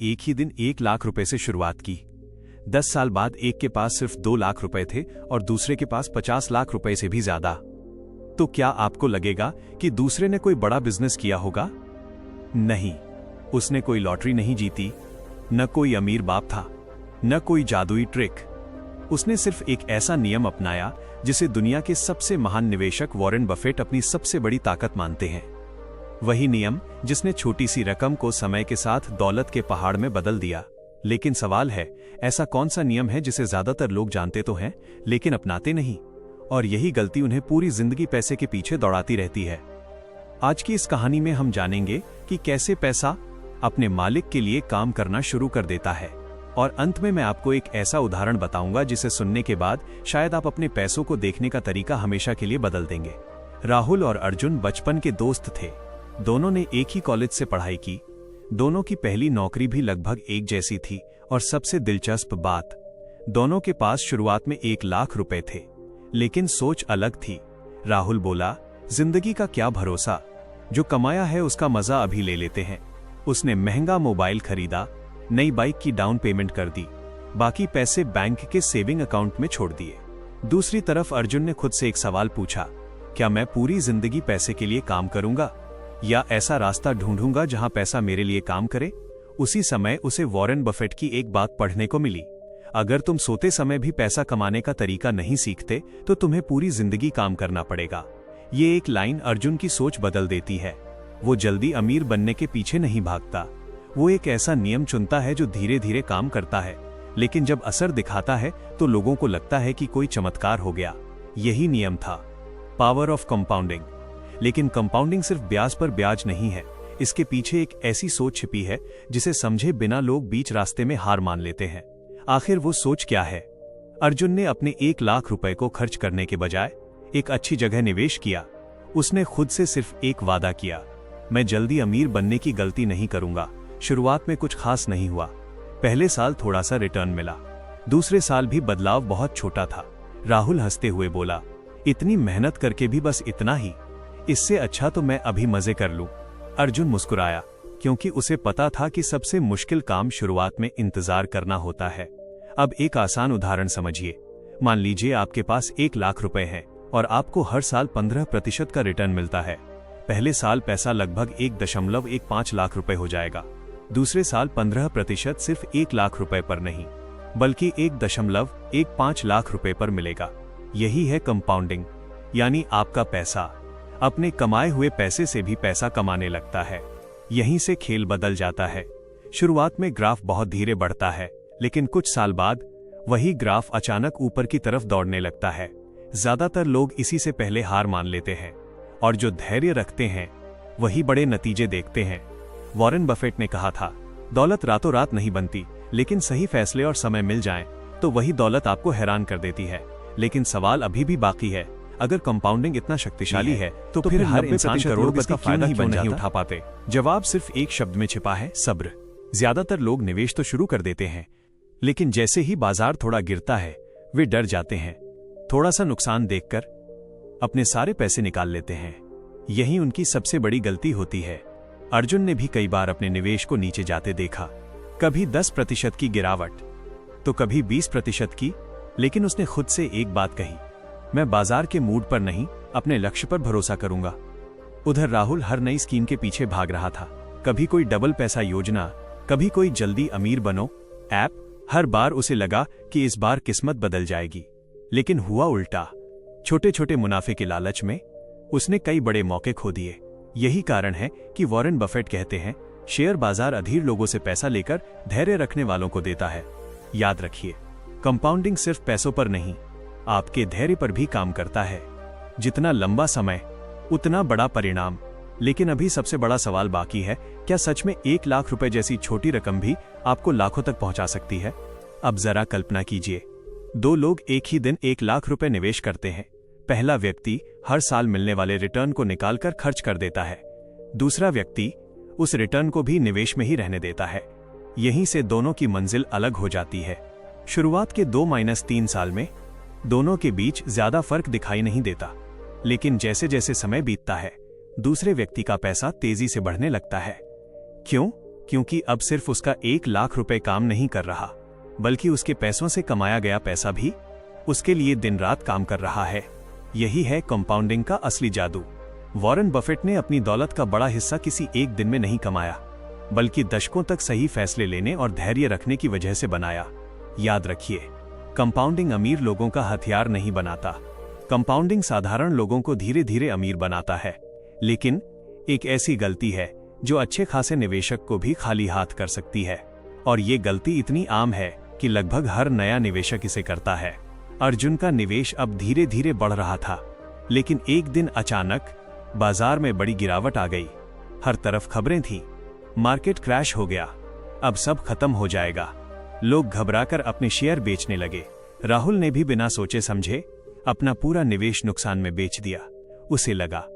एक ही दिन 1 लाख रुपए से शुरुआत की। 10 साल बाद एक के पास सिर्फ 2 लाख रुपए थे और दूसरे के पास 50 लाख रुपए से भी ज्यादा। तो क्या आपको लगेगा कि दूसरे ने कोई बड़ा बिजनेस किया होगा? नहीं, उसने कोई लॉटरी नहीं जीती, न कोई अमीर बाप था, न कोई जादुई ट्रिक। उसने सिर्फ एक ऐसा नियम अपनाया जिसे दुनिया के सबसे महान निवेशक वॉरेन बफेट अपनी सबसे बड़ी ताकत मानते हैं। वही नियम जिसने छोटी सी रकम को समय के साथ दौलत के पहाड़ में बदल दिया। लेकिन सवाल है, ऐसा कौन सा नियम है जिसे ज्यादातर लोग जानते तो हैं लेकिन अपनाते नहीं, और यही गलती उन्हें पूरी जिंदगी पैसे के पीछे दौड़ाती रहती है। आज की इस कहानी में हम जानेंगे कि कैसे पैसा अपने मालिक के लिए काम करना शुरू कर देता है, और अंत में मैं आपको एक ऐसा उदाहरण बताऊंगा जिसे सुनने के बाद शायद आप अपने पैसों को देखने का तरीका हमेशा के लिए बदल देंगे। राहुल और अर्जुन बचपन के दोस्त थे। दोनों ने एक ही कॉलेज से पढ़ाई की। दोनों की पहली नौकरी भी लगभग एक जैसी थी, और सबसे दिलचस्प बात, दोनों के पास शुरुआत में 1 लाख रुपए थे। लेकिन सोच अलग थी। राहुल बोला, जिंदगी का क्या भरोसा, जो कमाया है उसका मजा अभी ले लेते हैं। उसने महंगा मोबाइल खरीदा, नई बाइक की डाउन पेमेंट कर दी, बाकी पैसे बैंक के सेविंग अकाउंट में छोड़ दिए। दूसरी तरफ अर्जुन ने खुद से एक सवाल पूछा, क्या मैं पूरी जिंदगी पैसे के लिए काम करूंगा, या ऐसा रास्ता ढूंढूंगा जहां पैसा मेरे लिए काम करे? उसी समय उसे वॉरेन बफेट की एक बात पढ़ने को मिली, अगर तुम सोते समय भी पैसा कमाने का तरीका नहीं सीखते तो तुम्हें पूरी जिंदगी काम करना पड़ेगा। ये एक लाइन अर्जुन की सोच बदल देती है। वो जल्दी अमीर बनने के पीछे नहीं भागता। वो एक ऐसा नियम चुनता है जो धीरे धीरे काम करता है, लेकिन जब असर दिखाता है तो लोगों को लगता है कि कोई चमत्कार हो गया। यही नियम था, पावर ऑफ कंपाउंडिंग। लेकिन कंपाउंडिंग सिर्फ ब्याज पर ब्याज नहीं है, इसके पीछे एक ऐसी सोच छिपी है जिसे समझे बिना लोग बीच रास्ते में हार मान लेते हैं। आखिर वो सोच क्या है? अर्जुन ने अपने 1 लाख रुपए को खर्च करने के बजाय एक अच्छी जगह निवेश किया। उसने खुद से सिर्फ एक वादा किया, मैं जल्दी अमीर बनने की गलती नहीं करूंगा। शुरुआत में कुछ खास नहीं हुआ। पहले साल थोड़ा सा रिटर्न मिला, दूसरे साल भी बदलाव बहुत छोटा था। राहुल हंसते हुए बोला, इतनी मेहनत करके भी बस इतना ही, इससे अच्छा तो मैं अभी मजे कर लूं। अर्जुन मुस्कुराया, क्योंकि उसे पता था कि सबसे मुश्किल काम शुरुआत में इंतजार करना होता है। अब एक आसान उदाहरण समझिए। मान लीजिए आपके पास 1 लाख रुपए हैं और आपको हर साल 15% का रिटर्न मिलता है। पहले साल पैसा लगभग 1.15 लाख रुपए हो जाएगा। दूसरे साल 15% सिर्फ 1 लाख रुपए पर नहीं, बल्कि 1.15 लाख रुपए पर मिलेगा। यही है कंपाउंडिंग, यानी आपका पैसा अपने कमाए हुए पैसे से भी पैसा कमाने लगता है। यहीं से खेल बदल जाता है। शुरुआत में ग्राफ बहुत धीरे बढ़ता है, लेकिन कुछ साल बाद वही ग्राफ अचानक ऊपर की तरफ दौड़ने लगता है। ज्यादातर लोग इसी से पहले हार मान लेते हैं, और जो धैर्य रखते हैं वही बड़े नतीजे देखते हैं। वॉरेन बफेट ने कहा था, दौलत रातों रात नहीं बनती, लेकिन सही फैसले और समय मिल जाएं, तो वही दौलत आपको हैरान कर देती है। लेकिन सवाल अभी भी बाकी है, अगर कंपाउंडिंग इतना शक्तिशाली है तो फिर हर इंसान करोड़पति का फायदा क्यों नहीं उठा पाते? जवाब सिर्फ एक शब्द में छिपा है, सब्र। ज्यादातर लोग निवेश तो शुरू कर देते हैं, लेकिन जैसे ही बाजार थोड़ा गिरता है वे डर जाते हैं। थोड़ा सा नुकसान देखकर अपने सारे पैसे निकाल लेते हैं। यही उनकी सबसे बड़ी गलती होती है। अर्जुन ने भी कई बार अपने निवेश को नीचे जाते देखा, कभी 10% की गिरावट तो कभी 20% की, लेकिन उसने खुद से एक बात कही, मैं बाजार के मूड पर नहीं, अपने लक्ष्य पर भरोसा करूंगा। उधर राहुल हर नई स्कीम के पीछे भाग रहा था, कभी कोई डबल पैसा योजना, कभी कोई जल्दी अमीर बनो ऐप। हर बार उसे लगा कि इस बार किस्मत बदल जाएगी, लेकिन हुआ उल्टा। छोटे छोटे मुनाफे के लालच में उसने कई बड़े मौके खो दिए। यही कारण है कि वॉरेन बफेट कहते हैं, शेयर बाजार अधीर लोगों से पैसा लेकर धैर्य रखने वालों को देता है। याद रखिए, कंपाउंडिंग सिर्फ पैसों पर नहीं, आपके धैर्य पर भी काम करता है। जितना लंबा समय उतना बड़ा परिणाम। लेकिन अभी सबसे बड़ा सवाल बाकी है, क्या सच में 1 लाख रुपए जैसी छोटी रकम भी आपको लाखों तक पहुंचा सकती है? अब जरा कल्पना कीजिए, 2 लोग एक ही दिन 1 लाख रुपए निवेश करते हैं। पहला व्यक्ति हर साल मिलने वाले रिटर्न को निकालकर खर्च कर देता है, दूसरा व्यक्ति उस रिटर्न को भी निवेश में ही रहने देता है। यहीं से दोनों की मंजिल अलग हो जाती है। शुरुआत के 2-3 साल में दोनों के बीच ज्यादा फर्क दिखाई नहीं देता, लेकिन जैसे जैसे समय बीतता है दूसरे व्यक्ति का पैसा तेजी से बढ़ने लगता है। क्यों? क्योंकि अब सिर्फ उसका 1 लाख रुपए काम नहीं कर रहा, बल्कि उसके पैसों से कमाया गया पैसा भी उसके लिए दिन रात काम कर रहा है। यही है कंपाउंडिंग का असली जादू। वॉरेन बफेट ने अपनी दौलत का बड़ा हिस्सा किसी एक दिन में नहीं कमाया, बल्कि दशकों तक सही फैसले लेने और धैर्य रखने की वजह से बनाया। याद रखिए, कंपाउंडिंग अमीर लोगों का हथियार नहीं बनाता। कंपाउंडिंग साधारण लोगों को धीरे धीरे अमीर बनाता है, लेकिन एक ऐसी गलती है जो अच्छे खासे निवेशक को भी खाली हाथ कर सकती है। और ये गलती इतनी आम है कि लगभग हर नया निवेशक इसे करता है। अर्जुन का निवेश अब धीरे धीरे बढ़ रहा था, लेकिन एक दिन अचानक बाजार में बड़ी गिरावट आ गई। हर तरफ खबरें थीं, मार्केट क्रैश हो गया, अब सब खत्म हो जाएगा। लोग घबराकर अपने शेयर बेचने लगे। राहुल ने भी बिना सोचे समझे अपना पूरा निवेश नुकसान में बेच दिया। उसे लगा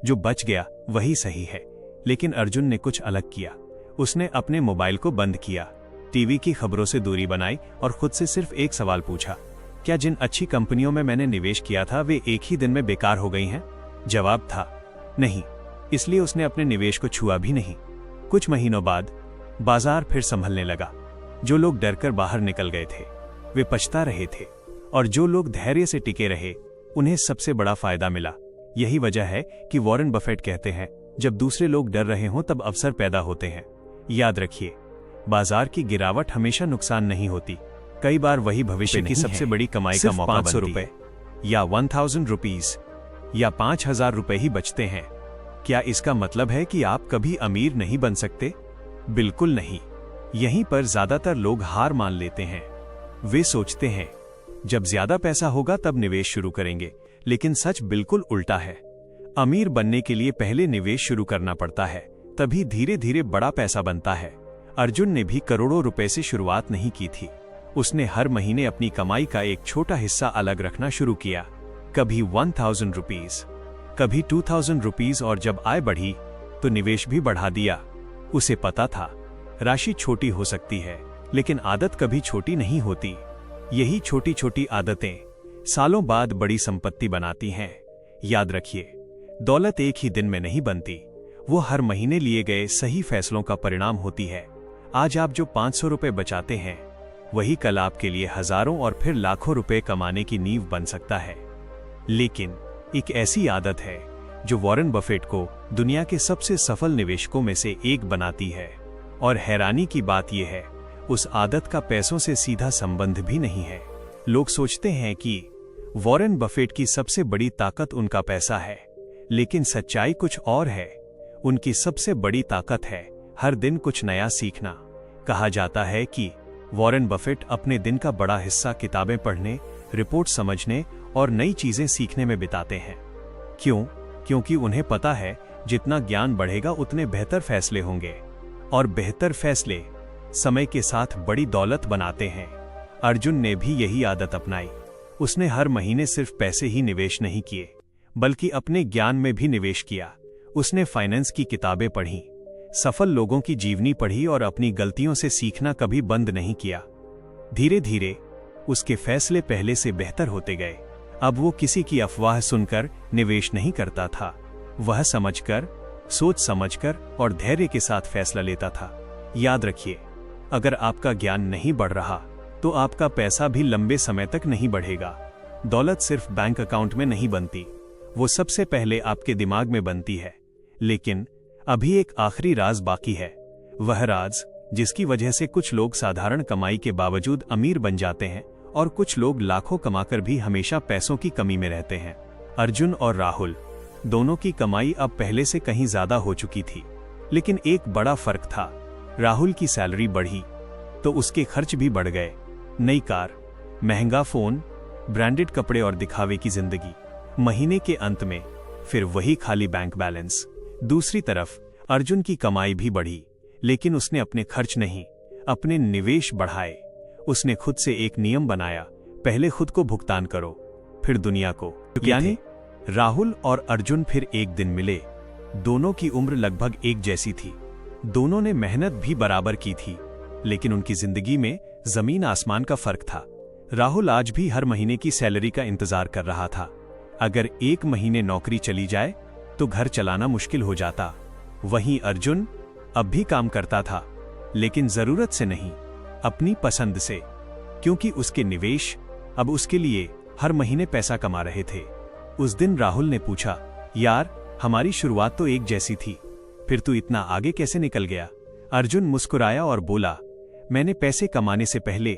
जो बच गया वही सही है, लेकिन अर्जुन ने कुछ अलग किया। उसने अपने मोबाइल को बंद किया, टीवी की खबरों से दूरी बनाई और खुद से सिर्फ एक सवाल पूछा, क्या जिन अच्छी कंपनियों में मैंने निवेश किया था वे एक ही दिन में बेकार हो गई हैं? जवाब था नहीं। इसलिए उसने अपने निवेश को छुआ भी नहीं। कुछ महीनों बाद बाजार फिर संभलने लगा। जो लोग डरकर बाहर निकल गए थे वे पछता रहे थे, और जो लोग धैर्य से टिके रहे उन्हें सबसे बड़ा फायदा मिला। यही वजह है कि वॉरेन बफेट कहते हैं, जब दूसरे लोग डर रहे हों तब अवसर पैदा होते हैं। याद रखिए, बाजार की गिरावट हमेशा नुकसान नहीं होती। कई बार वही भविष्य की सबसे बड़ी कमाई का मौका बनती है। 500 रुपए या 1000 रुपीज या 5000 रुपए ही बचते हैं। क्या इसका मतलब है कि आप कभी अमीर नहीं बन सकते? बिल्कुल नहीं। यहीं पर ज्यादातर लोग हार मान लेते हैं। वे सोचते हैं जब ज्यादा पैसा होगा तब निवेश शुरू करेंगे, लेकिन सच बिल्कुल उल्टा है। अमीर बनने के लिए पहले निवेश शुरू करना पड़ता है, तभी धीरे धीरे बड़ा पैसा बनता है। अर्जुन ने भी करोड़ों रुपए से शुरुआत नहीं की थी। उसने हर महीने अपनी कमाई का एक छोटा हिस्सा अलग रखना शुरू किया, कभी 1000 रुपीज, कभी 2000 रुपीज, और जब आय बढ़ी तो निवेश भी बढ़ा दिया। उसे पता था राशि छोटी हो सकती है, लेकिन आदत कभी छोटी नहीं होती। यही छोटी छोटी आदतें सालों बाद बड़ी संपत्ति बनाती हैं। याद रखिए, दौलत एक ही दिन में नहीं बनती, वो हर महीने लिए गए सही फैसलों का परिणाम होती है। आज आप जो 500 रुपए बचाते हैं, वही कल आपके लिए हजारों और फिर लाखों रुपए कमाने की नींव बन सकता है। लेकिन एक ऐसी आदत है जो वॉरेन बफेट को दुनिया के सबसे सफल निवेशकों में से एक बनाती है। और हैरानी की बात यह है, उस आदत का पैसों से सीधा संबंध भी नहीं है। लोग सोचते हैं कि वॉरेन बफेट की सबसे बड़ी ताकत उनका पैसा है, लेकिन सच्चाई कुछ और है। उनकी सबसे बड़ी ताकत है हर दिन कुछ नया सीखना। कहा जाता है कि वॉरेन बफेट अपने दिन का बड़ा हिस्सा किताबें पढ़ने, रिपोर्ट समझने और नई चीजें सीखने में बिताते हैं। क्यों? क्योंकि उन्हें पता है जितना ज्ञान बढ़ेगा उतने बेहतर फैसले होंगे, और बेहतर फैसले समय के साथ बड़ी दौलत बनाते हैं। अर्जुन ने भी यही आदत अपनाई। उसने हर महीने सिर्फ पैसे ही निवेश नहीं किए, बल्कि अपने ज्ञान में भी निवेश किया। उसने फाइनेंस की किताबें पढ़ी, सफल लोगों की जीवनी पढ़ी और अपनी गलतियों से सीखना कभी बंद नहीं किया। धीरे धीरे उसके फैसले पहले से बेहतर होते गए। अब वो किसी की अफवाह सुनकर निवेश नहीं करता था, वह समझकर, सोच समझकर और धैर्य के साथ फैसला लेता था। याद रखिए, अगर आपका ज्ञान नहीं बढ़ रहा तो आपका पैसा भी लंबे समय तक नहीं बढ़ेगा। दौलत सिर्फ बैंक अकाउंट में नहीं बनती, वो सबसे पहले आपके दिमाग में बनती है। लेकिन अभी एक आखिरी राज बाकी है, वह राज जिसकी वजह से कुछ लोग साधारण कमाई के बावजूद अमीर बन जाते हैं और कुछ लोग लाखों कमाकर भी हमेशा पैसों की कमी में रहते हैं। अर्जुन और राहुल दोनों की कमाई अब पहले से कहीं ज्यादा हो चुकी थी, लेकिन एक बड़ा फर्क था। राहुल की सैलरी बढ़ी तो उसके खर्च भी बढ़ गए। नई कार, महंगा फोन, ब्रांडेड कपड़े और दिखावे की जिंदगी। महीने के अंत में फिर वही खाली बैंक बैलेंस। दूसरी तरफ अर्जुन की कमाई भी बढ़ी, लेकिन उसने अपने खर्च नहीं, अपने निवेश बढ़ाए। उसने खुद से एक नियम बनाया, पहले खुद को भुगतान करो, फिर दुनिया को। यानी राहुल और अर्जुन फिर एक दिन मिले। दोनों की उम्र लगभग एक जैसी थी, दोनों ने मेहनत भी बराबर की थी, लेकिन उनकी जिंदगी में जमीन आसमान का फर्क था। राहुल आज भी हर महीने की सैलरी का इंतजार कर रहा था। अगर एक महीने नौकरी चली जाए तो घर चलाना मुश्किल हो जाता। वहीं अर्जुन अब भी काम करता था, लेकिन जरूरत से नहीं, अपनी पसंद से, क्योंकि उसके निवेश अब उसके लिए हर महीने पैसा कमा रहे थे। उस दिन राहुल ने पूछा, यार हमारी शुरुआत तो एक जैसी थी, फिर तू इतना आगे कैसे निकल गया? अर्जुन मुस्कुराया और बोला, मैंने पैसे कमाने से पहले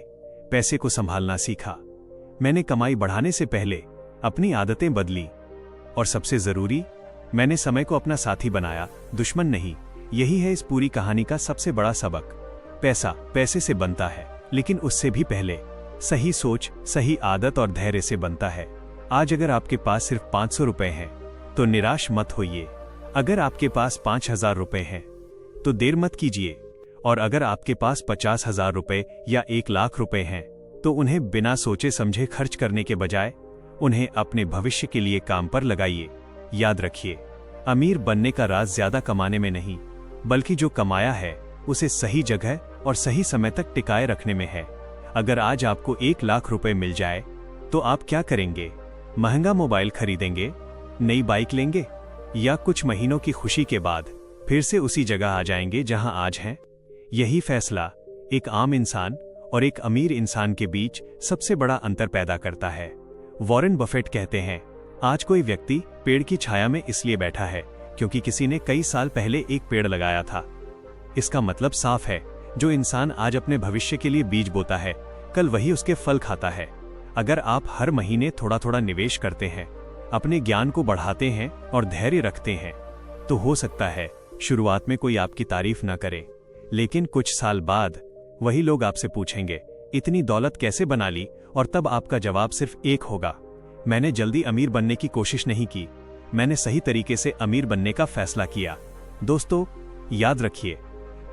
पैसे को संभालना सीखा। मैंने कमाई बढ़ाने से पहले अपनी आदतें बदली, और सबसे जरूरी, मैंने समय को अपना साथी बनाया, दुश्मन नहीं। यही है इस पूरी कहानी का सबसे बड़ा सबक। पैसा पैसे से बनता है, लेकिन उससे भी पहले सही सोच, सही आदत और धैर्य से बनता है। आज अगर आपके पास सिर्फ 500 रुपए हैं तो निराश मत होइए। अगर आपके पास 5000 रुपए हैं तो देर मत कीजिए, और अगर आपके पास 50,000 रुपए या 1 लाख रुपए हैं तो उन्हें बिना सोचे समझे खर्च करने के बजाय उन्हें अपने भविष्य के लिए काम पर लगाइए। याद रखिए, अमीर बनने का राज ज्यादा कमाने में नहीं, बल्कि जो कमाया है उसे सही जगह और सही समय तक टिकाए रखने में है। अगर आज आपको 1 लाख रुपए मिल जाए तो आप क्या करेंगे? महंगा मोबाइल खरीदेंगे, नई बाइक लेंगे, या कुछ महीनों की खुशी के बाद फिर से उसी जगह आ जाएंगे जहां आज हैं? यही फैसला एक आम इंसान और एक अमीर इंसान के बीच सबसे बड़ा अंतर पैदा करता है। वॉरेन बफेट कहते हैं, आज कोई व्यक्ति पेड़ की छाया में इसलिए बैठा है क्योंकि किसी ने कई साल पहले एक पेड़ लगाया था। इसका मतलब साफ है, जो इंसान आज अपने भविष्य के लिए बीज बोता है, कल वही उसके फल खाता है। अगर आप हर महीने थोड़ा थोड़ा निवेश करते हैं, अपने ज्ञान को बढ़ाते हैं और धैर्य रखते हैं, तो हो सकता है शुरुआत में कोई आपकी तारीफ ना करे, लेकिन कुछ साल बाद वही लोग आपसे पूछेंगे, इतनी दौलत कैसे बना ली? और तब आपका जवाब सिर्फ एक होगा, मैंने जल्दी अमीर बनने की कोशिश नहीं की, मैंने सही तरीके से अमीर बनने का फैसला किया। दोस्तों, याद रखिए,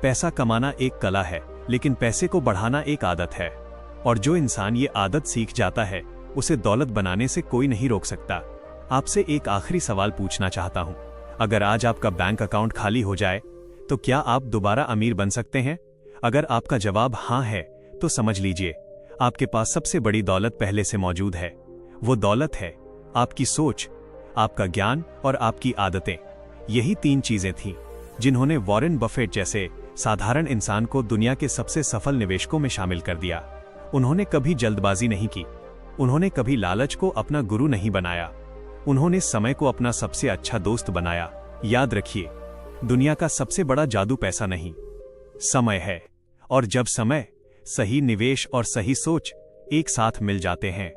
पैसा कमाना एक कला है, लेकिन पैसे को बढ़ाना एक आदत है, और जो इंसान ये आदत सीख जाता है उसे दौलत बनाने से कोई नहीं रोक सकता। आपसे एक आखिरी सवाल पूछना चाहता हूं, अगर आज आपका बैंक अकाउंट खाली हो जाए तो क्या आप दोबारा अमीर बन सकते हैं? अगर आपका जवाब हां है तो समझ लीजिए, आपके पास सबसे बड़ी दौलत पहले से मौजूद है। वो दौलत है आपकी सोच, आपका ज्ञान और आपकी आदतें। यही 3 चीजें थीं जिन्होंने वॉरेन बफेट जैसे साधारण इंसान को दुनिया के सबसे सफल निवेशकों में शामिल कर दिया। उन्होंने कभी जल्दबाजी नहीं की, उन्होंने कभी लालच को अपना गुरु नहीं बनाया, उन्होंने समय को अपना सबसे अच्छा दोस्त बनाया। याद रखिए, दुनिया का सबसे बड़ा जादू पैसा नहीं, समय है, और जब समय, सही निवेश और सही सोच एक साथ मिल जाते हैं,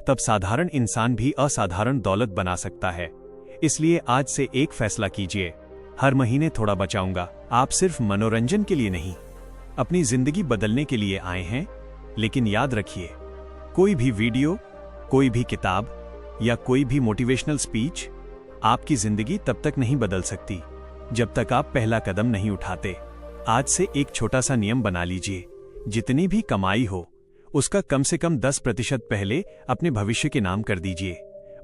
तब साधारण इंसान भी असाधारण दौलत बना सकता है। इसलिए आज से एक फैसला कीजिए, हर महीने थोड़ा बचाऊंगा। आप सिर्फ मनोरंजन के लिए नहीं, अपनी जिंदगी बदलने के लिए आए हैं। लेकिन याद रखिए, कोई भी वीडियो, कोई भी किताब या कोई भी मोटिवेशनल स्पीच आपकी जिंदगी तब तक नहीं बदल सकती जब तक आप पहला कदम नहीं उठाते। आज से एक छोटा सा नियम बना लीजिए, जितनी भी कमाई हो उसका कम से कम 10% पहले अपने भविष्य के नाम कर दीजिए।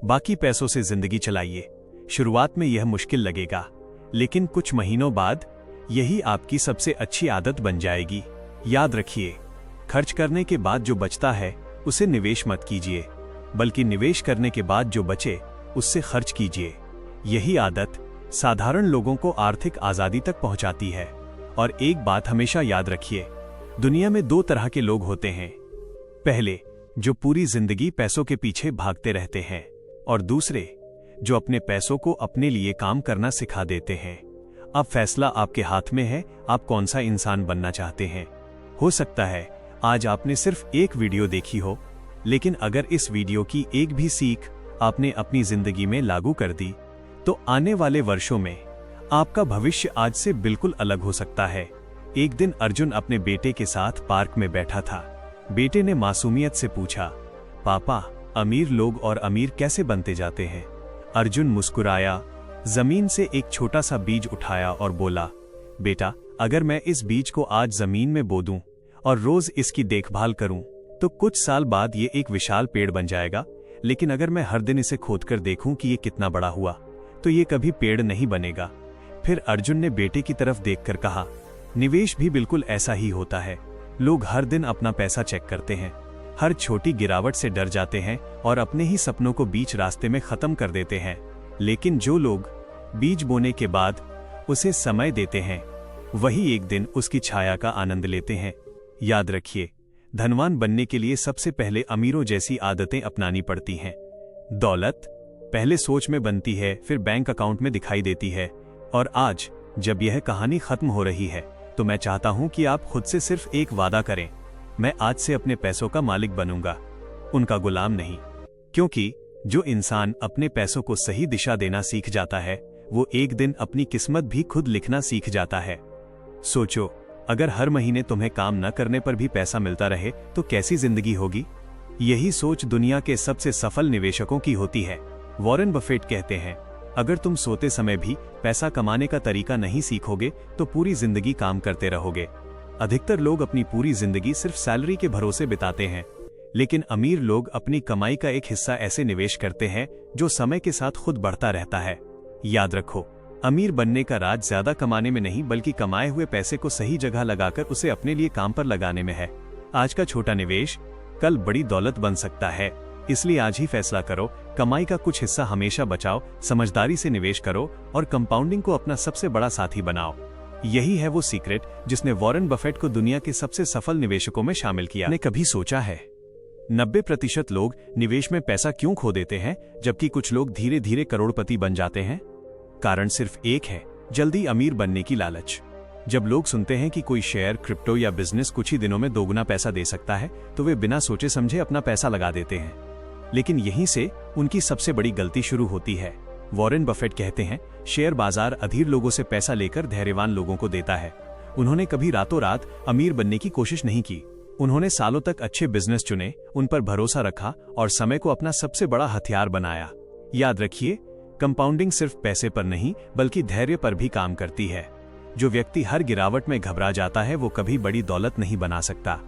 बाकी पैसों से जिंदगी चलाइए। शुरुआत में यह मुश्किल लगेगा, लेकिन कुछ महीनों बाद यही आपकी सबसे अच्छी आदत बन जाएगी। याद रखिए, खर्च करने के बाद जो बचता है उसे निवेश मत कीजिए, बल्कि निवेश करने के बाद जो बचे उससे खर्च कीजिए। यही आदत साधारण लोगों को आर्थिक आजादी तक पहुंचाती है। और एक बात हमेशा याद रखिए, दुनिया में 2 तरह के लोग होते हैं। पहले, जो पूरी जिंदगी पैसों के पीछे भागते रहते हैं, और दूसरे, जो अपने पैसों को अपने लिए काम करना सिखा देते हैं। अब फैसला आपके हाथ में है, आप कौन सा इंसान बनना चाहते हैं। हो सकता है आज आपने सिर्फ एक वीडियो देखी हो, लेकिन अगर इस वीडियो की एक भी सीख आपने अपनी जिंदगी में लागू कर दी, तो आने वाले वर्षों में आपका भविष्य आज से बिल्कुल अलग हो सकता है। एक दिन अर्जुन अपने बेटे के साथ पार्क में बैठा था। बेटे ने मासूमियत से पूछा, पापा, अमीर लोग और अमीर कैसे बनते जाते हैं? अर्जुन मुस्कुराया, जमीन से एक छोटा सा बीज उठाया और बोला, बेटा, अगर मैं इस बीज को आज जमीन में बो दूं और रोज इसकी देखभाल करूं, तो कुछ साल बाद ये एक विशाल पेड़ बन जाएगा। लेकिन अगर मैं हर दिन इसे खोदकर देखूं कि ये कितना बड़ा हुआ, तो ये कभी पेड़ नहीं बनेगा। फिर अर्जुन ने बेटे की तरफ देखकर कहा, निवेश भी बिल्कुल ऐसा ही होता है। लोग हर दिन अपना पैसा चेक करते हैं, हर छोटी गिरावट से डर जाते हैं और अपने ही सपनों को बीच रास्ते में खत्म कर देते हैं। लेकिन जो लोग बीज बोने के बाद उसे समय देते हैं, वही एक दिन उसकी छाया का आनंद लेते हैं। याद रखिए, धनवान बनने के लिए सबसे पहले अमीरों जैसी आदतें अपनानी पड़ती हैं। दौलत पहले सोच में बनती है, फिर बैंक अकाउंट में दिखाई देती है। और आज जब यह कहानी खत्म हो रही है तो मैं चाहता हूं कि आप खुद से सिर्फ एक वादा करें, मैं आज से अपने पैसों का मालिक बनूंगा, उनका गुलाम नहीं। क्योंकि जो इंसान अपने पैसों को सही दिशा देना सीख जाता है, वो एक दिन अपनी किस्मत भी खुद लिखना सीख जाता है। सोचो, अगर हर महीने तुम्हें काम न करने पर भी पैसा मिलता रहे तो कैसी जिंदगी होगी। यही सोच दुनिया के सबसे सफल निवेशकों की होती है। वॉरेन बफेट कहते हैं, अगर तुम सोते समय भी पैसा कमाने का तरीका नहीं सीखोगे तो पूरी जिंदगी काम करते रहोगे। अधिकतर लोग अपनी पूरी जिंदगी सिर्फ सैलरी के भरोसे बिताते हैं, लेकिन अमीर लोग अपनी कमाई का एक हिस्सा ऐसे निवेश करते हैं जो समय के साथ खुद बढ़ता रहता है। याद रखो, अमीर बनने का राज ज्यादा कमाने में नहीं बल्कि कमाए हुए पैसे को सही जगह लगाकर उसे अपने लिए काम पर लगाने में है। आज का छोटा निवेश कल बड़ी दौलत बन सकता है, इसलिए आज ही फैसला करो, कमाई का कुछ हिस्सा हमेशा बचाओ, समझदारी से निवेश करो और कंपाउंडिंग को अपना सबसे बड़ा साथी बनाओ। यही है वो सीक्रेट जिसने वॉरेन बफेट को दुनिया के सबसे सफल निवेशकों में शामिल किया। ने कभी सोचा है 90% लोग निवेश में पैसा क्यों खो देते हैं जबकि कुछ लोग धीरे धीरे करोड़पति बन जाते हैं? कारण सिर्फ एक है, जल्दी अमीर बनने की लालच। जब लोग सुनते हैं कि कोई शेयर, क्रिप्टो या बिजनेस कुछ ही दिनों में दोगुना पैसा दे सकता है तो वे बिना सोचे समझे अपना पैसा लगा देते हैं। लेकिन यहीं से उनकी सबसे बड़ी गलती शुरू होती है। वॉरेन बफेट कहते हैं, शेयर बाजार अधीर लोगों से पैसा लेकर धैर्यवान लोगों को देता है। उन्होंने कभी रातों रात अमीर बनने की कोशिश नहीं की। उन्होंने सालों तक अच्छे बिजनेस चुने, उन पर भरोसा रखा और समय को अपना सबसे बड़ा हथियार बनाया। याद रखिए, कंपाउंडिंग सिर्फ पैसे पर नहीं बल्कि धैर्य पर भी काम करती है। जो व्यक्ति हर गिरावट में घबरा जाता है वो कभी बड़ी दौलत नहीं बना सकता,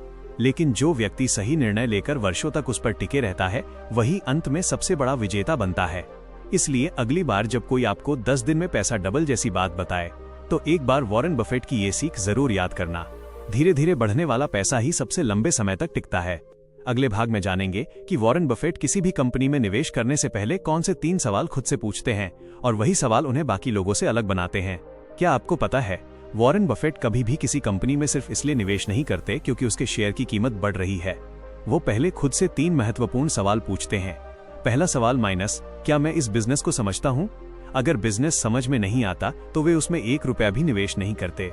लेकिन जो व्यक्ति सही निर्णय लेकर वर्षों तक उस पर टिके रहता है वही अंत में सबसे बड़ा विजेता बनता है। इसलिए अगली बार जब कोई आपको 10 दिन में पैसा डबल जैसी बात बताए तो एक बार वॉरेन बफेट की ये सीख जरूर याद करना। धीरे धीरे बढ़ने वाला पैसा ही सबसे लंबे समय तक टिकता है। अगले भाग में जानेंगे कि वॉरेन बफेट किसी भी कंपनी में निवेश करने से पहले कौन से 3 सवाल खुद से पूछते हैं और वही सवाल उन्हें बाकी लोगों से अलग बनाते हैं। क्या आपको पता है, वॉरेन बफेट कभी भी किसी कंपनी में सिर्फ इसलिए निवेश नहीं करते क्योंकि उसके शेयर की कीमत बढ़ रही है। वो पहले खुद से 3 महत्वपूर्ण सवाल पूछते हैं। पहला सवाल माइनस, क्या मैं इस बिजनेस को समझता हूँ? अगर बिजनेस समझ में नहीं आता तो वे उसमें 1 रुपया भी निवेश नहीं करते।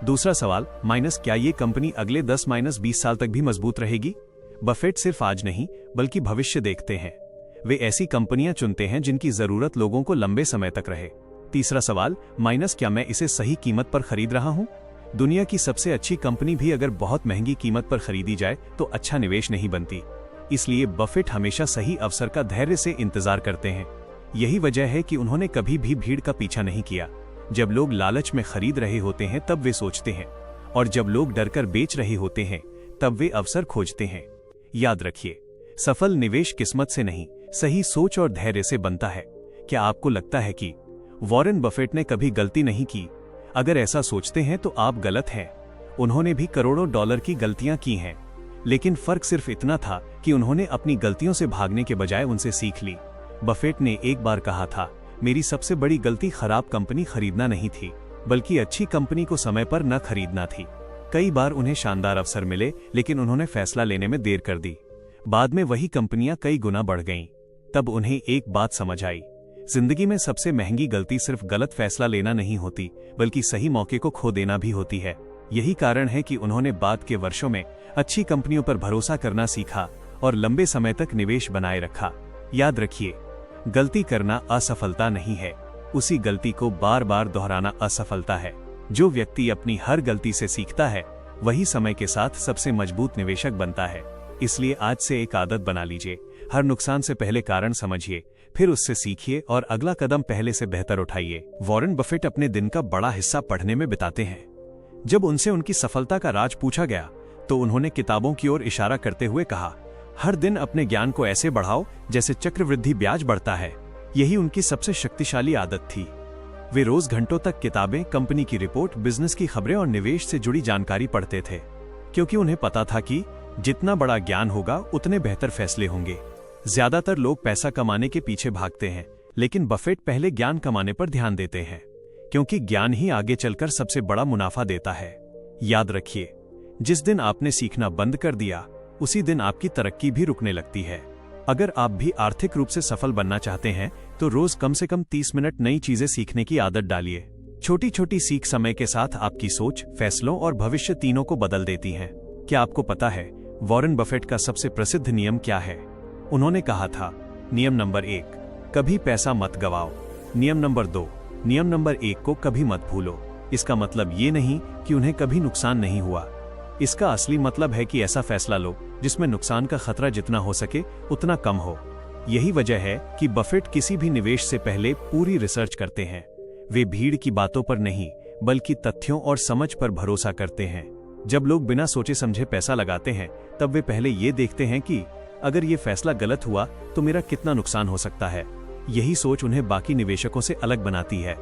दूसरा सवाल माइनस, क्या ये कंपनी अगले 10-20 साल तक भी मजबूत रहेगी? बफेट सिर्फ आज नहीं बल्कि भविष्य देखते हैं। वे ऐसी कंपनियां चुनते हैं जिनकी जरूरत लोगों को लंबे समय तक रहे। तीसरा सवाल माइनस, क्या मैं इसे सही कीमत पर खरीद रहा हूं? दुनिया की सबसे अच्छी कंपनी भी अगर बहुत महंगी कीमत पर खरीदी जाए तो अच्छा निवेश नहीं बनती। इसलिए बफेट हमेशा सही अवसर का धैर्य से इंतजार करते हैं। यही वजह है कि उन्होंने कभी भी भीड़ का पीछा नहीं किया। जब लोग लालच में खरीद रहे होते हैं तब वे सोचते हैं, और जब लोग डरकर बेच रहे होते हैं तब वे अवसर खोजते हैं। याद रखिए, सफल निवेश किस्मत से नहीं, सही सोच और धैर्य से बनता है। क्या आपको लगता है कि वॉरेन बफेट ने कभी गलती नहीं की? अगर ऐसा सोचते हैं तो आप गलत हैं। उन्होंने भी करोड़ों डॉलर की गलतियां की हैं, लेकिन फर्क सिर्फ इतना था कि उन्होंने अपनी गलतियों से भागने के बजाय उनसे सीख ली। बफेट ने एक बार कहा था, मेरी सबसे बड़ी गलती खराब कंपनी खरीदना नहीं थी बल्कि अच्छी कंपनी को समय पर न खरीदना थी। कई बार उन्हें शानदार अवसर मिले लेकिन उन्होंने फैसला लेने में देर कर दी। बाद में वही कंपनियां कई गुना बढ़ गईं। तब उन्हें एक बात समझ आई, जिंदगी में सबसे महंगी गलती सिर्फ गलत फैसला लेना नहीं होती बल्कि सही मौके को खो देना भी होती है। यही कारण है कि उन्होंने बाद के वर्षों में अच्छी कंपनियों पर भरोसा करना सीखा और लंबे समय तक निवेश बनाए रखा। याद रखिए, गलती करना असफलता नहीं है, उसी गलती को बार बार दोहराना असफलता है। जो व्यक्ति अपनी हर गलती से सीखता है वही समय के साथ सबसे मजबूत निवेशक बनता है। इसलिए आज से एक आदत बना लीजिए, हर नुकसान से पहले कारण समझिए, फिर उससे सीखिए और अगला कदम पहले से बेहतर उठाइए। वॉरेन बफेट अपने दिन का बड़ा हिस्सा पढ़ने में बिताते हैं। जब उनसे उनकी सफलता का राज पूछा गया तो उन्होंने किताबों की ओर इशारा करते हुए कहा, हर दिन अपने ज्ञान को ऐसे बढ़ाओ जैसे चक्रवृद्धि ब्याज बढ़ता है। यही उनकी सबसे शक्तिशाली आदत थी। वे रोज घंटों तक किताबें, कंपनी की रिपोर्ट, बिजनेस की खबरें और निवेश से जुड़ी जानकारी पढ़ते थे, क्योंकि उन्हें पता था कि जितना बड़ा ज्ञान होगा उतने बेहतर फैसले होंगे। ज्यादातर लोग पैसा कमाने के पीछे भागते हैं, लेकिन बफेट पहले ज्ञान कमाने पर ध्यान देते हैं। क्योंकि ज्ञान ही आगे चलकर सबसे बड़ा मुनाफा देता है। याद रखिए, जिस दिन आपने सीखना बंद कर दिया उसी दिन आपकी तरक्की भी रुकने लगती है। अगर आप भी आर्थिक रूप से सफल बनना चाहते हैं तो रोज कम से कम 30 मिनट नई चीजें सीखने की आदत डालिए। छोटी छोटी सीख समय के साथ आपकी सोच, फैसलों और भविष्य तीनों को बदल देती हैं। क्या आपको पता है वॉरेन बफेट का सबसे प्रसिद्ध नियम क्या है? उन्होंने कहा था, नियम नंबर 1, कभी पैसा मत गवाओ। नियम नंबर 2, नियम नंबर 1 को कभी मत भूलो। इसका मतलब ये नहीं कि उन्हें कभी नुकसान नहीं हुआ। इसका असली मतलब है कि ऐसा फैसला लो जिसमें नुकसान का खतरा जितना हो सके उतना कम हो। यही वजह है कि बफेट किसी भी निवेश से पहले पूरी रिसर्च करते हैं। वे भीड़ की बातों पर नहीं बल्कि तथ्यों और समझ पर भरोसा करते हैं। जब लोग बिना सोचे समझे पैसा लगाते हैं तब वे पहले ये देखते हैं कि अगर ये फैसला गलत हुआ तो मेरा कितना नुकसान हो सकता है। यही सोच उन्हें बाकी निवेशकों से अलग बनाती है।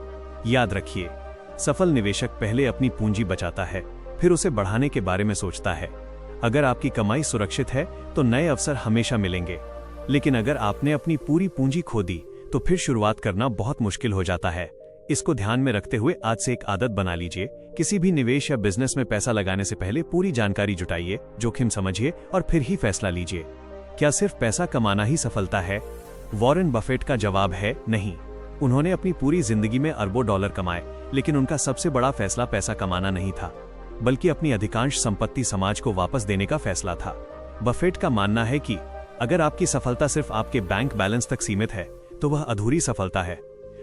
याद रखिए, सफल निवेशक पहले अपनी पूंजी बचाता है, फिर उसे बढ़ाने के बारे में सोचता है। अगर आपकी कमाई सुरक्षित है तो नए अवसर हमेशा मिलेंगे, लेकिन अगर आपने अपनी पूरी पूंजी खो दी तो फिर शुरुआत करना बहुत मुश्किल हो जाता है। इसको ध्यान में रखते हुए आज से एक आदत बना लीजिए, किसी भी निवेश या बिजनेस में पैसा लगाने से पहले पूरी जानकारी जुटाइए, जोखिम समझिए और फिर ही फैसला लीजिए। क्या सिर्फ पैसा कमाना ही सफलता है? वॉरेन बफेट का जवाब है नहीं। उन्होंने अपनी पूरी जिंदगी में अरबों डॉलर कमाए, लेकिन उनका सबसे बड़ा फैसला पैसा कमाना नहीं था, बल्कि अपनी अधिकांश संपत्ति समाज को वापस देने का फैसला था। बफेट का मानना है कि अगर आपकी सफलता सिर्फ आपके बैंक बैलेंस तक सीमित है तो वह अधूरी सफलता है।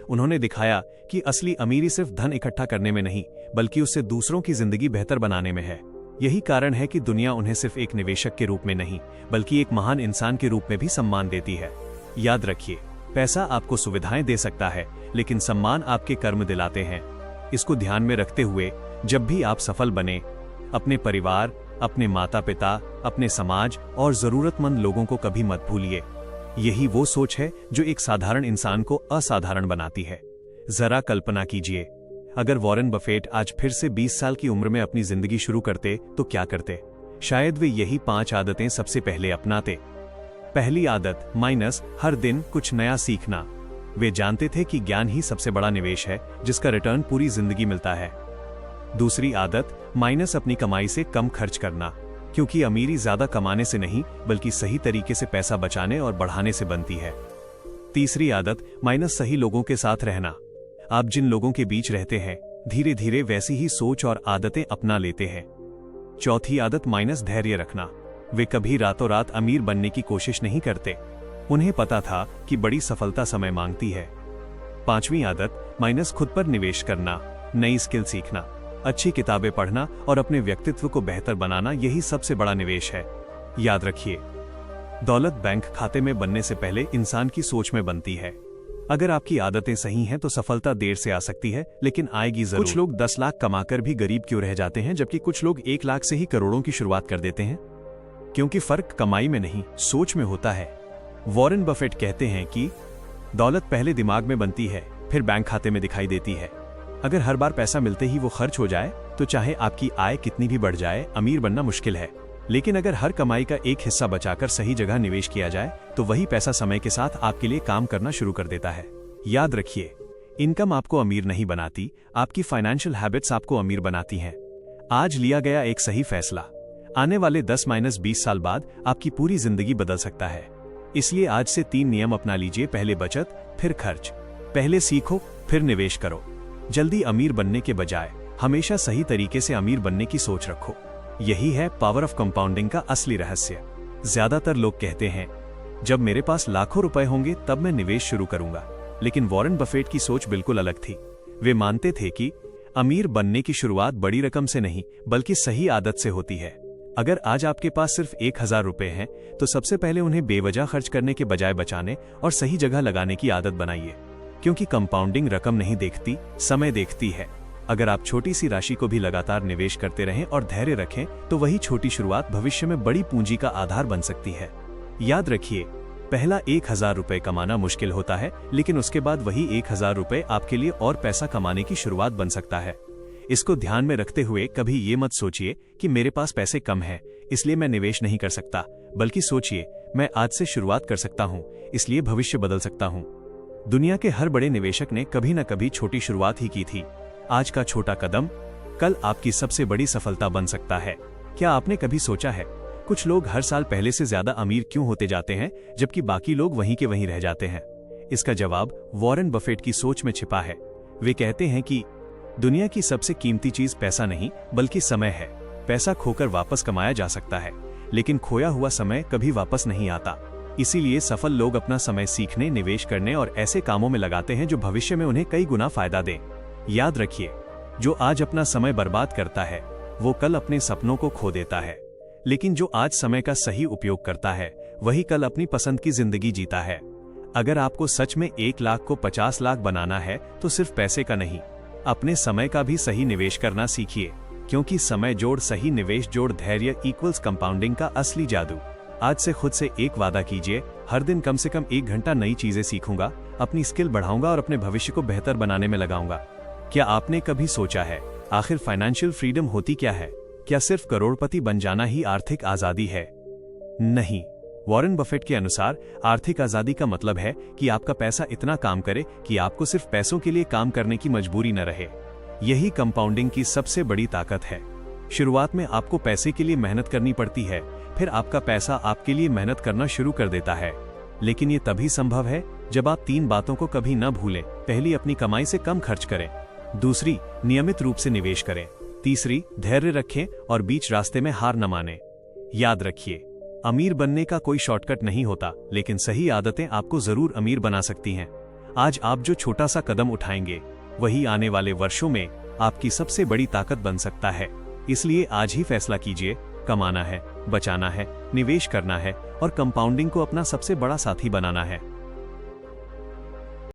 उन्होंने दिखाया कि असली अमीरी सिर्फ धन इकट्ठा करने में नहीं बल्कि उससे दूसरों की जिंदगी बेहतर बनाने में है। यही कारण है कि दुनिया उन्हें सिर्फ एक निवेशक के रूप में नहीं बल्कि एक महान इंसान के रूप में भी सम्मान देती है। याद रखिए, पैसा आपको सुविधाएं दे सकता है, लेकिन सम्मान आपके कर्म दिलाते हैं। इसको ध्यान में रखते हुए जब भी आप सफल बने, अपने परिवार, अपने माता पिता, अपने समाज और जरूरतमंद लोगों को कभी मत भूलिए। यही वो सोच है जो एक साधारण इंसान को असाधारण बनाती है। जरा कल्पना कीजिए, अगर वॉरेन बफेट आज फिर से 20 साल की उम्र में अपनी जिंदगी शुरू करते तो क्या करते? शायद वे यही 5 आदतें सबसे पहले अपनाते। पहली आदत माइनस, हर दिन कुछ नया सीखना। वे जानते थे कि ज्ञान ही सबसे बड़ा निवेश है जिसका रिटर्न पूरी जिंदगी मिलता है। दूसरी आदत माइनस, अपनी कमाई से कम खर्च करना, क्योंकि अमीरी ज्यादा कमाने से नहीं बल्कि सही तरीके से पैसा बचाने और बढ़ाने से बनती है। तीसरी आदत माइनस, सही लोगों के साथ रहना। आप जिन लोगों के बीच रहते हैं धीरे धीरे वैसी ही सोच और आदतें अपना लेते हैं। चौथी आदत माइनस, धैर्य रखना। वे कभी रातों रात अमीर बनने की कोशिश नहीं करते। उन्हें पता था कि बड़ी सफलता समय मांगती है। पांचवी आदत माइनस, खुद पर निवेश करना, नई स्किल सीखना, अच्छी किताबें पढ़ना और अपने व्यक्तित्व को बेहतर बनाना, यही सबसे बड़ा निवेश है। याद रखिए, दौलत बैंक खाते में बनने से पहले इंसान की सोच में बनती है। अगर आपकी आदतें सही हैं तो सफलता देर से आ सकती है, लेकिन आएगी जरूर। कुछ लोग 10 लाख कमाकर भी गरीब क्यों रह जाते हैं, जबकि कुछ लोग 1 लाख से ही करोड़ों की शुरुआत कर देते हैं? क्योंकि फर्क कमाई में नहीं, सोच में होता है। वॉरेन बफेट कहते हैं कि दौलत पहले दिमाग में बनती है, फिर बैंक खाते में दिखाई देती है। अगर हर बार पैसा मिलते ही वो खर्च हो जाए तो चाहे आपकी आय कितनी भी बढ़ जाए, अमीर बनना मुश्किल है। लेकिन अगर हर कमाई का एक हिस्सा बचाकर सही जगह निवेश किया जाए तो वही पैसा समय के साथ आपके लिए काम करना शुरू कर देता है। याद रखिए, इनकम आपको अमीर नहीं बनाती, आपकी फाइनेंशियल हैबिट्स आपको अमीर बनाती हैं। आज लिया गया एक सही फैसला आने वाले 10-20 साल बाद आपकी पूरी जिंदगी बदल सकता है। इसलिए आज से 3 नियम अपना लीजिए। पहले बचत, फिर खर्च। पहले सीखो, फिर निवेश करो। जल्दी अमीर बनने के बजाय हमेशा सही तरीके से अमीर बनने की सोच रखो। यही है पावर ऑफ कंपाउंडिंग का असली रहस्य। ज्यादातर लोग कहते हैं, जब मेरे पास लाखों रुपए होंगे तब मैं निवेश शुरू करूंगा। लेकिन वॉरेन बफेट की सोच बिल्कुल अलग थी। वे मानते थे कि अमीर बनने की शुरुआत बड़ी रकम से नहीं बल्कि सही आदत से होती है। अगर आज आपके पास सिर्फ 1000 रुपए हैं तो सबसे पहले उन्हें बेवजह खर्च करने के बजाय बचाने और सही जगह लगाने की आदत बनाइए, क्योंकि कंपाउंडिंग रकम नहीं देखती, समय देखती है। अगर आप छोटी सी राशि को भी लगातार निवेश करते रहें और धैर्य रखें तो वही छोटी शुरुआत भविष्य में बड़ी पूंजी का आधार बन सकती है। याद रखिए, पहला 1000 रुपए कमाना मुश्किल होता है, लेकिन उसके बाद वही 1000 रुपए आपके लिए और पैसा कमाने की शुरुआत बन सकता है। इसको ध्यान में रखते हुए कभी ये मत सोचिए कि मेरे पास पैसे कम हैं इसलिए मैं निवेश नहीं कर सकता, बल्कि सोचिए मैं आज से शुरुआत कर सकता हूँ इसलिए भविष्य बदल सकता हूँ। दुनिया के हर बड़े निवेशक ने कभी न कभी छोटी शुरुआत ही की थी। आज का छोटा कदम कल आपकी सबसे बड़ी सफलता बन सकता है। क्या आपने कभी सोचा है, कुछ लोग हर साल पहले से ज्यादा अमीर क्यों होते जाते हैं, जबकि बाकी लोग वहीं के वहीं रह जाते हैं? इसका जवाब वॉरेन बफेट की सोच में छिपा है। वे कहते हैं कि दुनिया की सबसे कीमती चीज पैसा नहीं बल्कि समय है। पैसा खोकर वापस कमाया जा सकता है, लेकिन खोया हुआ समय कभी वापस नहीं आता। इसीलिए सफल लोग अपना समय सीखने, निवेश करने और ऐसे कामों में लगाते हैं जो भविष्य में उन्हें कई गुना फायदा दें। याद रखिए, जो आज अपना समय बर्बाद करता है वो कल अपने सपनों को खो देता है, लेकिन जो आज समय का सही उपयोग करता है वही कल अपनी पसंद की जिंदगी जीता है। अगर आपको सच में 1 लाख को 50 लाख बनाना है तो सिर्फ पैसे का नहीं, अपने समय का भी सही निवेश करना सीखिए, क्योंकि समय जोड़ सही निवेश जोड़ धैर्य इक्वल्स कंपाउंडिंग का असली जादू। आज से खुद से एक वादा कीजिए, हर दिन कम से कम 1 घंटा नई चीजें सीखूंगा, अपनी स्किल बढ़ाऊंगा और अपने भविष्य को बेहतर बनाने में लगाऊंगा। क्या आपने कभी सोचा है, आखिर फाइनेंशियल फ्रीडम होती क्या है? क्या सिर्फ करोड़पति बन जाना ही आर्थिक आजादी है? नहीं। वॉरेन बफेट के अनुसार आर्थिक आजादी का मतलब है कि आपका पैसा इतना काम करे कि आपको सिर्फ पैसों के लिए काम करने की मजबूरी न रहे। यही कंपाउंडिंग की सबसे बड़ी ताकत है। शुरुआत में आपको पैसे के लिए मेहनत करनी पड़ती है, फिर आपका पैसा आपके लिए मेहनत करना शुरू कर देता है। लेकिन ये तभी संभव है जब आप 3 बातों को कभी न भूलें। पहली, अपनी कमाई से कम खर्च करें। दूसरी, नियमित रूप से निवेश करें। तीसरी, धैर्य रखें और बीच रास्ते में हार न मानें। याद रखिए, अमीर बनने का कोई शॉर्टकट नहीं होता, लेकिन सही आदतें आपको जरूर अमीर बना सकती हैं। आज आप जो छोटा सा कदम उठाएंगे वही आने वाले वर्षों में आपकी सबसे बड़ी ताकत बन सकता है। इसलिए आज ही फैसला कीजिए, कमाना है, बचाना है, निवेश करना है और कंपाउंडिंग को अपना सबसे बड़ा साथी बनाना है।